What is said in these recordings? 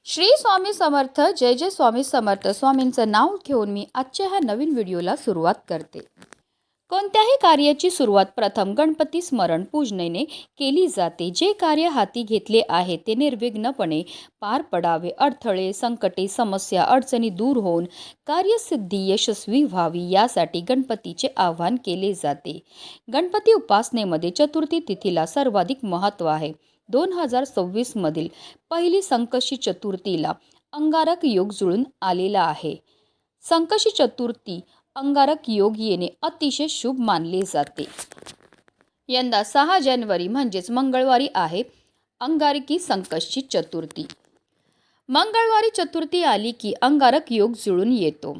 श्री स्वामी समर्थ. जय जय स्वामी समर्थ. स्वामींचं नाव घेऊन मी आजच्या ह्या नवीन व्हिडिओला सुरुवात करते. कोणत्याही कार्याची सुरुवात प्रथम गणपती स्मरण पूजनेने केली जाते. जे कार्य हाती घेतले आहे ते निर्विघ्नपणे पार पडावे. अडथळे, संकटे, समस्या, अडचणी दूर होऊन कार्यसिद्धी यशस्वी व्हावी यासाठी गणपतीचे आवाहन केले जाते. गणपती उपासनेमध्ये चतुर्थी तिथीला सर्वाधिक महत्त्व आहे. 2026 मधील पहिली संकष्टी चतुर्थीला अंगारक योग जुळून आलेला आहे. संकष्टी चतुर्थी अंगारक योग येणे अतिशय शुभ मानले जाते. यंदा 6 जानेवारी म्हणजेच मंगळवारी आहे अंगारकी संकष्टी चतुर्थी. मंगळवारी चतुर्थी आली की अंगारक योग जुळून येतो.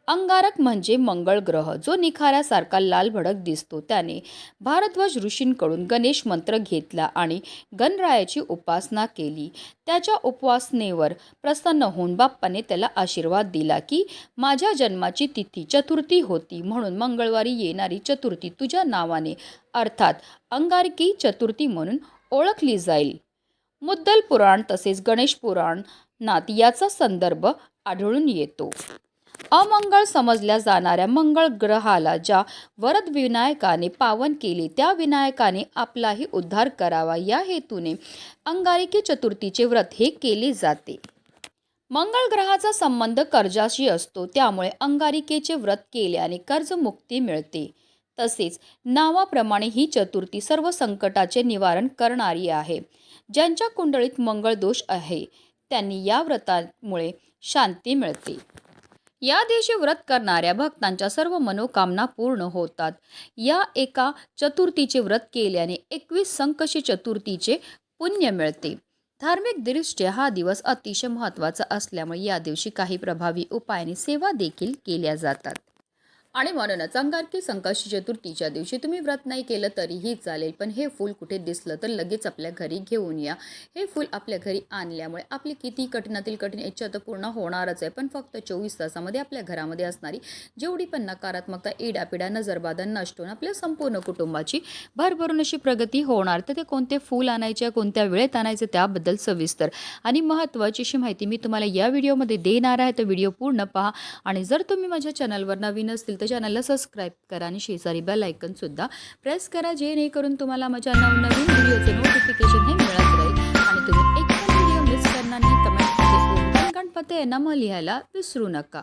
अंगारक म्हणजे मंगळ ग्रह, जो निखाऱ्यासारखा लाल भडक दिसतो. त्याने भारद्वाज ऋषींकडून गणेश मंत्र घेतला आणि गणरायाची उपासना केली. त्याच्या उपासनेवर प्रसन्न होऊन बाप्पाने त्याला आशीर्वाद दिला की माझ्या जन्माची तिथी चतुर्थी होती, म्हणून मंगळवारी येणारी चतुर्थी तुझ्या नावाने अर्थात अंगारकी चतुर्थी म्हणून ओळखली जाईल. मुद्दल पुराण तसेच गणेश पुराणात याचा संदर्भ आढळून येतो. अमंगळ समजल्या जाणाऱ्या मंगळ ग्रहाला ज्या वरद विनायकाने पावन केले, त्या विनायकाने आपलाही उद्धार करावा या हेतूने अंगारकी चतुर्थीचे व्रत हे केले जाते. मंगळ ग्रहाचा संबंध कर्जाशी असतो, त्यामुळे अंगारिकेचे व्रत केल्याने कर्जमुक्ती मिळते. तसेच नावाप्रमाणे ही चतुर्थी सर्व संकटाचे निवारण करणारी आहे. ज्यांच्या कुंडलीत मंगळ दोष आहे त्यांनी या व्रतामुळे शांती मिळते. या दिवशी व्रत करणाऱ्या भक्तांच्या सर्व मनोकामना पूर्ण होतात. या एका चतुर्थीचे व्रत केल्याने 21 संकष्टी चतुर्थीचे पुण्य मिळते. धार्मिक दृष्ट्या हा दिवस अतिशय महत्त्वाचा असल्यामुळे या दिवशी काही प्रभावी उपायाने सेवा देखील केल्या जातात. आणि म्हणूनच अंगारकी संकष्टी चतुर्थीच्या दिवशी तुम्ही व्रत नाही केलं तरीही चालेल, पण हे फूल कुठे दिसलं तर लगेच आपल्या घरी घेऊन या. हे फूल आपल्या घरी आणल्यामुळे आपली किती कठीणातील कठीण इच्छा तर पूर्ण होणारच आहे, पण फक्त 24 तासामध्ये आपल्या घरामध्ये असणारी जेवढी पण नकारात्मकता, इडापिडा, नजरबाधा नष्ट होऊन आपल्या संपूर्ण कुटुंबाची भरभरून अशी प्रगती होणार. तर ते कोणते फूल आणायचे, कोणत्या वेळेत आणायचे त्याबद्दल सविस्तर आणि महत्त्वाची अशी माहिती मी तुम्हाला या व्हिडिओमध्ये देणार आहे. तर व्हिडिओ पूर्ण पहा आणि जर तुम्ही माझ्या चॅनलवर नवीन असतील चॅनलला सबस्क्राईब करा आणि शेजारी बेल आयकन सुद्धा प्रेस करा, जेणेकरून तुम्हाला माझ्या नवनवीन व्हिडिओचे नोटिफिकेशन हे मिळत राहील आणि तुम्ही एक पण व्हिडिओ मिस करणार नाही. कमेंटमध्ये ओम गणपती नमः लिहायला विसरू नका.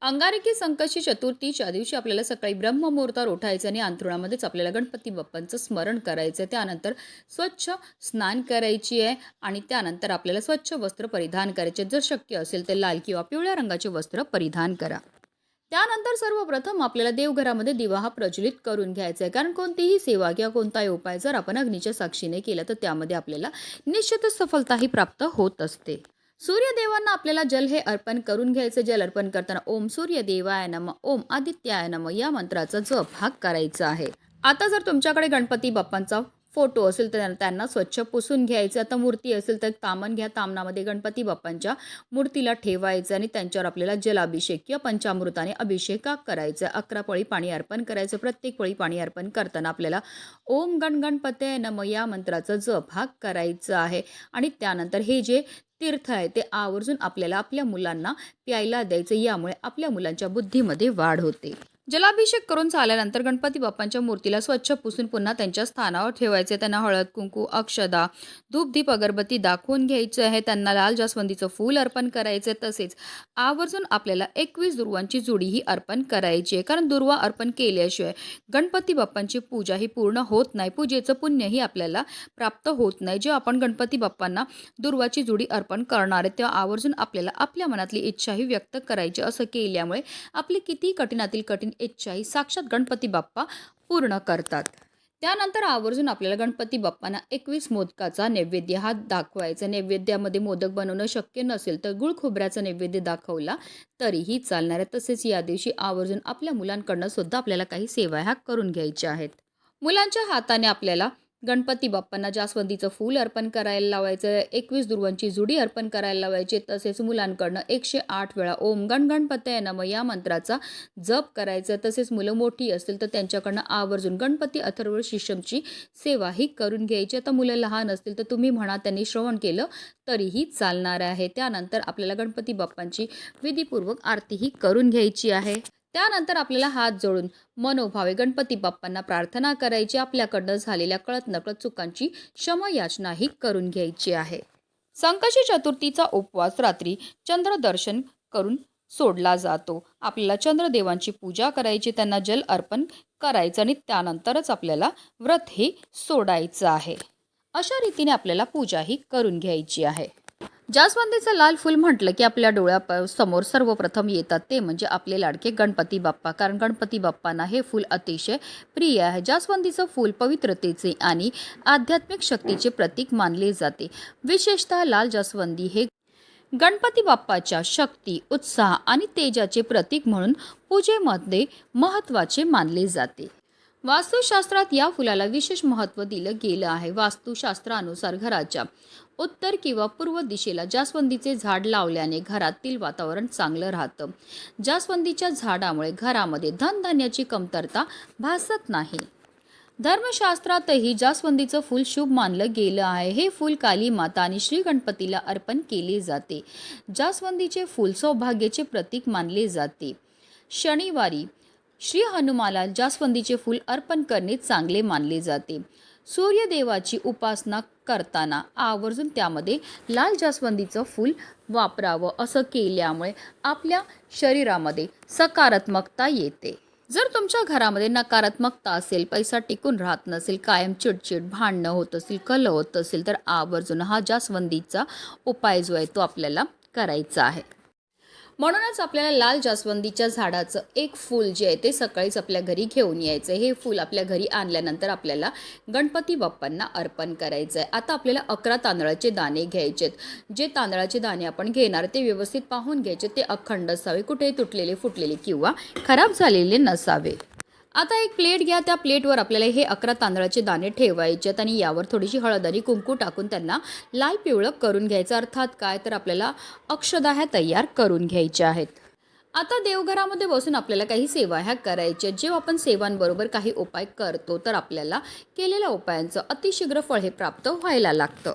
अंगारकी संकष्टी चतुर्थीच्या दिवशी आपल्याला सकाळी ब्रह्ममुहूर्तावर उठायचं आणि अंथरुणामध्येच आपल्याला गणपती बाप्पांचं स्मरण करायचं. त्यानंतर स्वच्छ स्नान करायची आहे आणि त्यानंतर आपल्याला स्वच्छ वस्त्र परिधान करायचे. जर शक्य असेल तर लाल किंवा पिवळ्या रंगाचे वस्त्र परिधान करा. त्यानंतर सर्वप्रथम आपल्याला देवघरामध्ये दिवा हा प्रज्वलित करून घ्यायचा आहे, कारण कोणतीही सेवा किंवा कोणताही उपाय जर आपण अग्नीच्या साक्षीने केला तर त्यामध्ये आपल्याला निश्चितच सफलताही प्राप्त होत असते. सूर्यदेवांना आपल्याला जल हे अर्पण करून घ्यायचं. जल अर्पण करताना ओम सूर्यदेवाय नमः, ओम आदित्याय नमः या मंत्राचा जप हा करायचा आहे. आता जर तुमच्याकडे गणपती बाप्पांचा फोटो असेल तर त्यांना स्वच्छ पुसून घ्यायचं. आता मूर्ती असेल तर तामण घ्या, तामणामध्ये गणपती बाप्पांच्या मूर्तीला ठेवायचं आणि त्यांच्यावर आपल्याला जलाभिषेक किंवा पंचामृताने अभिषेक करायचा. 11 पळी पाणी अर्पण करायचं. प्रत्येक पळी पाणी अर्पण करताना आपल्याला ओम गणपतये नमः या मंत्राचा जप हा करायचा आहे. आणि त्यानंतर हे जे तीर्थ आहे ते आवर्जून आपल्याला आपल्या मुलांना प्यायला द्यायचं. यामुळे आपल्या मुलांच्या बुद्धीमध्ये वाढ होते. जलाभिषेक करून झाल्यानंतर गणपती बाप्पांच्या मूर्तीला स्वच्छ पुसून पुन्हा त्यांच्या स्थानावर ठेवायचे. त्यांना हळद, कुंकू, अक्षदा, धूप, दीप, अगरबत्ती दाखवून घ्यायचं आहे. त्यांना लाल जास्वंदीचं फूल अर्पण करायचं. तसेच आवर्जून आपल्याला 21 दुर्वांची जुडीही अर्पण करायची आहे, कारण दुर्वा अर्पण केल्याशिवाय गणपती बाप्पांची पूजा ही पूर्ण होत नाही. पूजेचं पुण्यही आपल्याला प्राप्त होत नाही. जेव्हा आपण गणपती बाप्पांना दुर्वाची जुडी अर्पण करणार आहे तेव्हा आवर्जून आपल्याला आपल्या मनातली इच्छाही व्यक्त करायची. असं केल्यामुळे आपली किती कठीणातील कठीण इच्छाही साक्षात गणपती बाप्पा पूर्ण करतात. त्यानंतर आवर्जून आपल्याला गणपती बाप्पांना 21 मोदकाचा नैवेद्य हा दाखवायचा. नैवेद्यामध्ये मोदक बनवणं शक्य नसेल तर गुळ खोबऱ्याचा नैवेद्य दाखवला तरीही चालणार आहे. तसेच या दिवशी आवर्जून आपल्या मुलांकडनं सुद्धा आपल्याला काही सेवा ह्या करून घ्यायच्या आहेत. मुलांच्या हाताने आपल्याला गणपती बाप्पांना जास्वंदीचं फूल अर्पण करायला लावायचं, 21 दुर्वांची जुडी अर्पण करायला लावायची. तसेच मुलांकडनं 108 वेळा ओम गण गणपतये नमः या मंत्राचा जप करायचं. तसेच मुलं मोठी असतील तर त्यांच्याकडनं आवर्जून गणपती अथर्व शीर्षमची सेवाही करून घ्यायची. आता मुलं लहान असतील तर तुम्ही म्हणा, त्यांनी श्रवण केलं तरीही चालणार आहे. त्यानंतर आपल्याला गणपती बाप्पांची विधीपूर्वक आरतीही करून घ्यायची आहे. त्यानंतर आपल्याला हात जोडून मनोभावे गणपती बाप्पांना प्रार्थना करायची. आपल्याकडनं झालेल्या कळत नकळत चुकांची क्षमायाचनाही करून घ्यायची आहे. संकष्टी चतुर्थीचा उपवास रात्री चंद्रदर्शन करून सोडला जातो. आपल्याला चंद्रदेवांची पूजा करायची, त्यांना जल अर्पण करायचं आणि त्यानंतरच आपल्याला व्रत हे सोडायचं आहे. अशा रीतीने आपल्याला पूजाही करून घ्यायची आहे. जास्वंदीचं लाल फूल म्हटलं की आपल्या डोळ्यासमोर सर्वप्रथम येतात ते म्हणजे आपले लाडके गणपती बाप्पा. कारण गणपती बाप्पांना हे फूल अतिशय प्रिय आहे. जास्वंदीचं फूल पवित्रतेचे आणि आध्यात्मिक शक्तीचे प्रतीक मानले जाते. विशेषतः लाल जास्वंदी हे गणपती बाप्पाच्या शक्ती, उत्साह आणि तेजाचे प्रतीक म्हणून पूजेमध्ये महत्त्वाचे मानले जाते. वास्तुशास्त्रात या फुलाला विशेष महत्त्व दिलं गेलं आहे. वास्तुशास्त्रानुसार घराच्या उत्तर किंवा पूर्व दिशेला जास्वंदीचे झाड लावल्याने घरातील वातावरण चांगलं राहतं. जास्वंदीच्या झाडामुळे घरामध्ये धनधान्याची कमतरता भासत नाही. धर्मशास्त्रातही जास्वंदीचं फूल शुभ मानलं गेलं आहे. हे फूल काली माता आणि श्री गणपतीला अर्पण केले जाते. जास्वंदीचे फूल सौभाग्याचे प्रतीक मानले जाते. शनिवारी श्री हनुमाला जास्वंदीचे फूल अर्पण करणे चांगले मानले जाते. सूर्यदेवाची उपासना करताना आवर्जून त्यामध्ये लाल जास्वंदीचं फूल वापरावं. असं केल्यामुळे आपल्या शरीरामध्ये सकारात्मकता येते. जर तुमच्या घरामध्ये नकारात्मकता असेल, पैसा टिकून राहत नसेल, कायम चिडचिड, भांडणं होत असेल, कलह होत असेल, तर आवर्जून हा जास्वंदीचा उपाय जो आहे तो आपल्याला करायचा आहे. म्हणूनच आपल्याला लाल जास्वंदीच्या झाडाचं एक फूल जे आहे ते सकाळीच आपल्या घरी घेऊन यायचं. हे फूल आपल्या घरी आणल्यानंतर आपल्याला गणपती बाप्पांना अर्पण करायचं आहे. आता आपल्याला 11 तांदळाचे दाणे घ्यायचेत. जे तांदळाचे दाणे आपण घेणार ते व्यवस्थित पाहून घ्यायचे. ते अखंड असावे, कुठेही तुटलेले, फुटलेले किंवा खराब झालेले नसावे. आता एक प्लेट घ्या. त्या प्लेटवर आपल्याला हे 11 तांदळाचे दाणे ठेवायचे आहेत आणि यावर थोडीशी हळद आणि कुंकू टाकून त्यांना लाल पिवळं करून घ्यायचं. अर्थात काय तर आपल्याला अक्षदा ह्या तयार करून घ्यायच्या आहेत. आता देवघरामध्ये बसून आपल्याला काही सेवा ह्या करायच्या. जेव्हा आपण सेवांबरोबर काही उपाय करतो तर आपल्याला केलेल्या उपायांचं अतिशीघ्र फळ हे प्राप्त व्हायला लागतं.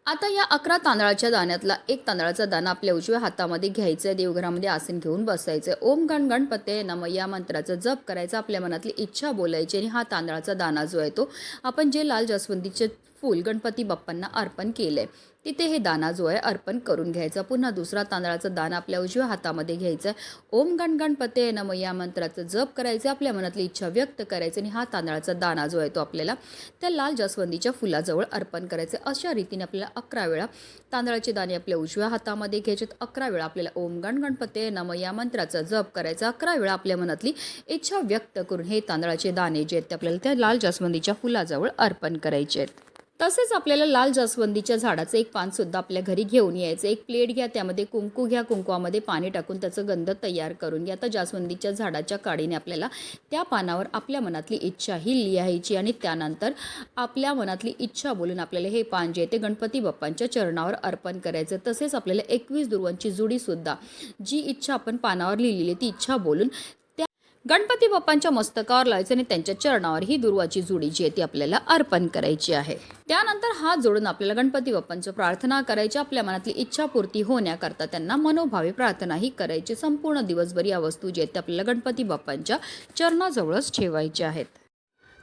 आता या 11 तांदळाच्या दाण्यातला एक तांदळाचा दाणा आपल्या उजव्या हातामध्ये घ्यायचा आहे. देवघरामध्ये आसन घेऊन बसायचं. ओम गण गणपतये नमः या मंत्राचा जप करायचा. आपल्या मनातली इच्छा बोलायची आणि हा तांदळाचा दाणा जो आहे तो आपण जे लाल जास्वंदीचे फूल गणपती बाप्पांना अर्पण केलंय तिथे हे दाणा जो आहे अर्पण करून घ्यायचा. पुन्हा दुसरा तांदळाचा दाणा आपल्या उजव्या हातामध्ये घ्यायचा. ओम गण गणपतये नमः या मंत्राचं जप करायचं. आपल्या मनातली इच्छा व्यक्त करायची आणि हा तांदळाचा दाणा जो आहे तो आपल्याला त्या लाल जास्वंदीच्या फुलाजवळ अर्पण करायचं. अशा रीतीने आपल्याला 11 वेळा तांदळाचे दाणे आपल्या उजव्या हातामध्ये घ्यायचे. 11 वेळा आपल्याला ओम गण गणपतये नमः या मंत्राचा जप करायचा. 11 वेळा आपल्या मनातली इच्छा व्यक्त करून हे तांदळाचे दाणे जे आहेत ते आपल्याला त्या लाल जास्वंदीच्या फुलाजवळ अर्पण करायचे आहेत. तसेच आपल्याला लाल जास्वंदीच्या झाडाचं एक पान सुद्धा आपल्या घरी घेऊन यायचं. एक प्लेट घ्या, त्यामध्ये कुंकू घ्या, कुंकवामध्ये पाणी टाकून त्याचं गंध तयार करून घ्या. आता जास्वंदीच्या झाडाच्या काडीने आपल्याला त्या पानावर आपल्या मनातली इच्छा ही लिहायची आणि त्यानंतर आपल्या मनातली इच्छा बोलून आपल्याला हे पान जे आहे ते गणपती बाप्पांच्या चरणावर अर्पण करायचं. तसेच आपल्याला 21 दुर्वांची जुडीसुद्धा जी इच्छा आपण पानावर लिहिलेली ती इच्छा बोलून गणपती बाप्पांच्या मस्तकावर लावायचं आणि त्यांच्या चरणावर ही दुर्वाची जुडी जी आहे ती आपल्याला अर्पण करायची आहे. त्यानंतर हात जोडून आपल्याला गणपती बाप्पांची प्रार्थना करायची. आपल्या मनातली इच्छा पूर्ती होण्याकरता त्यांना मनोभावे प्रार्थनाही करायची. संपूर्ण दिवसभर या वस्तू जी आहेत त्या आपल्याला गणपती बाप्पांच्या चरणाजवळच ठेवायच्या आहेत.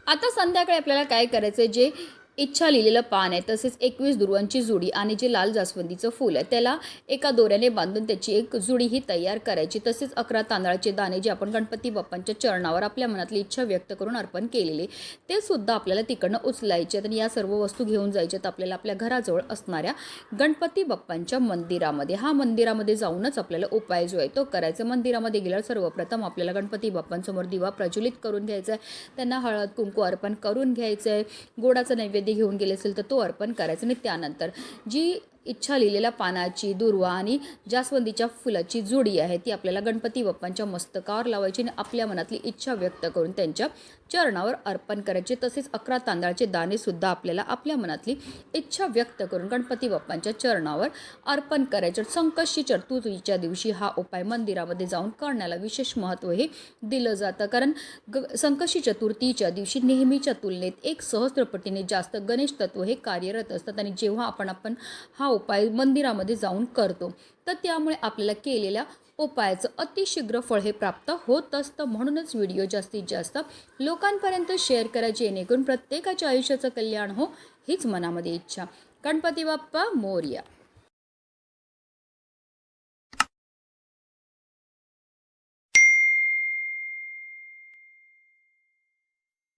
आता संध्याकाळी आपल्याला काय करायचं, जे इच्छा लिहिलेलं पान आहे तसेच 21 दुर्वांची जुडी आणि जे लाल जास्वंदीचं फूल आहे त्याला एका दोऱ्याने बांधून त्याची एक जुडी ही तयार करायची. तसेच 11 तांदळाचे दाणे जे आपण गणपती बाप्पांच्या चरणावर आपल्या मनातली इच्छा व्यक्त करून अर्पण केलेले ते सुद्धा आपल्याला तिकडनं उचलायचे आणि या सर्व वस्तू घेऊन जायच्यात आपल्याला आपल्या घराजवळ असणाऱ्या गणपती बाप्पांच्या मंदिरामध्ये. हा मंदिरामध्ये जाऊनच आपल्याला उपाय जो आहे तो करायचा. मंदिरामध्ये गेल्यावर सर्वप्रथम आपल्याला गणपती बाप्पांसमोर दिवा प्रज्वलित करून घ्यायचा आहे. त्यांना हळद कुंकू अर्पण करून घ्यायचं आहे. गोडाचा नैवेद्य घेऊन गेले असेल तर तो अर्पण करायचा आणि त्यानंतर जी इच्छा लिहिलेल्या पानाची दुर्वा आणि जास्वंदीच्या फुलाची जोडी आहे ती आपल्याला गणपती बाप्पांच्या मस्तकावर लावायची आणि आपल्या मनातली इच्छा व्यक्त करून त्यांच्या चरणावर अर्पण करायचे. तसेच 11 तांदळाचे दाणेसुद्धा आपल्याला आपल्या मनातली इच्छा व्यक्त करून गणपती बाप्पांच्या चरणावर अर्पण करायचे. संकष्टी चतुर्थीच्या दिवशी हा उपाय मंदिरामध्ये जाऊन करण्याला विशेष महत्त्व हे दिलं जातं, कारण संकष्टी चतुर्थीच्या दिवशी नेहमीच्या तुलनेत 1 सहस्त्रपटीने जास्त गणेश तत्व हे कार्यरत असतात आणि जेव्हा आपण हा उपाय मंदिरामध्ये जाऊन करतो तर त्यामुळे आपल्याला केलेल्या उपायाचं अतिशीघ्र फळ हे प्राप्त होत असतं. म्हणूनच व्हिडिओ जास्तीत जास्त लोकांपर्यंत शेअर करा, जेणेकरून प्रत्येकाच्या आयुष्याचं कल्याण हो हीच मनामध्ये इच्छा. गणपती बाप्पा मोरया.